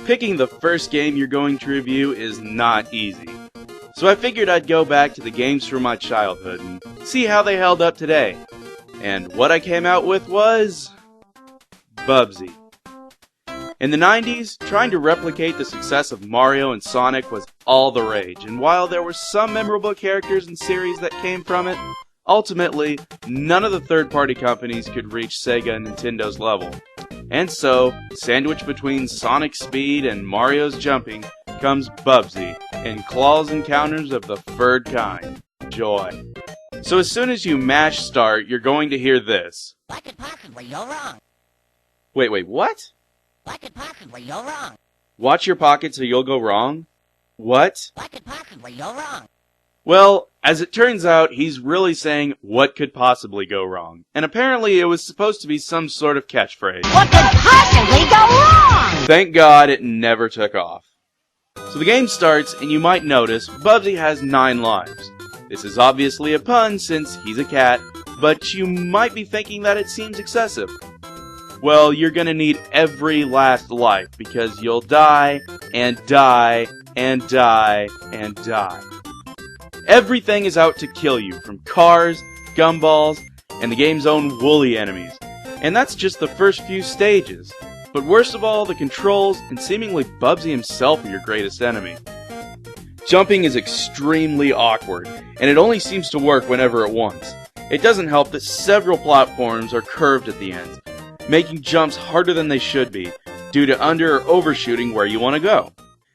Picking the first game you're going to review is not easy. So I figured I'd go back to the games from my childhood and see how they held up today. And what I came out with was Bubsy. In the 90s, trying to replicate the success of Mario and Sonic was all the rage, and while there were some memorable characters and series that came from it, ultimately, none of the third-party companies could reach Sega and Nintendo's level. And so, sandwiched between Sonic's speed and Mario's jumping, comes Bubsy, in claws encounters of the third kind. Joy. So as soon as you mash start, you're going to hear this. What could possibly go wrong? Wait, what? What could possibly go wrong? Watch your pockets or you'll go wrong? What? What could possibly go wrong? Well, as it turns out, he's really saying, what could possibly go wrong? And apparently it was supposed to be some sort of catchphrase. What could possibly go wrong? Thank God it never took off. So the game starts, and you might notice Bubsy has 9 lives. This is obviously a pun since he's a cat, but you might be thinking that it seems excessive. Well, you're gonna need every last life, because you'll die, and die, and die, and die. Everything is out to kill you, from cars, gumballs, and the game's own woolly enemies. And that's just the first few stages. But worst of all, the controls, and seemingly Bubsy himself are your greatest enemy. Jumping is extremely awkward, and it only seems to work whenever it wants. It doesn't help that several platforms are curved at the end, making jumps harder than they should be, due to under or overshooting where you want to go.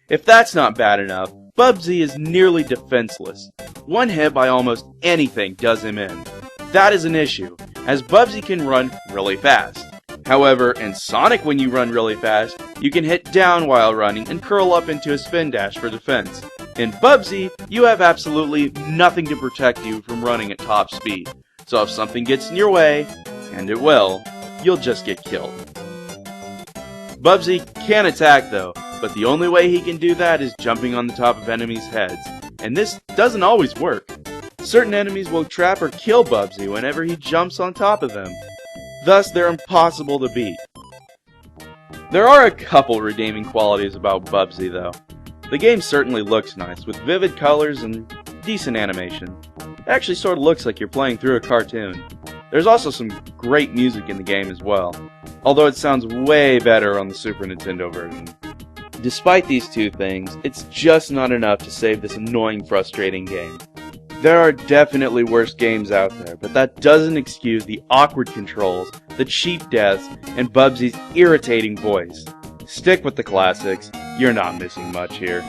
If that's not bad enough, Bubsy is nearly defenseless. One hit by almost anything does him in. That is an issue, as Bubsy can run really fast. However, in Sonic when you run really fast, you can hit down while running and curl up into a spin dash for defense. In Bubsy, you have absolutely nothing to protect you from running at top speed. So if something gets in your way, and it will, you'll just get killed. Bubsy can attack though, but the only way he can do that is jumping on the top of enemies' heads, and this doesn't always work. Certain enemies will trap or kill Bubsy whenever he jumps on top of them. Thus, they're impossible to beat. There are a couple redeeming qualities about Bubsy though. The game certainly looks nice, with vivid colors and decent animation. It actually sort of looks like you're playing through a cartoon. There's also some great music in the game as well, although it sounds way better on the Super Nintendo version. Despite these two things, it's just not enough to save this annoying, frustrating game. There are definitely worse games out there, but that doesn't excuse the awkward controls, the cheap deaths, and Bubsy's irritating voice. Stick with the classics, you're not missing much here.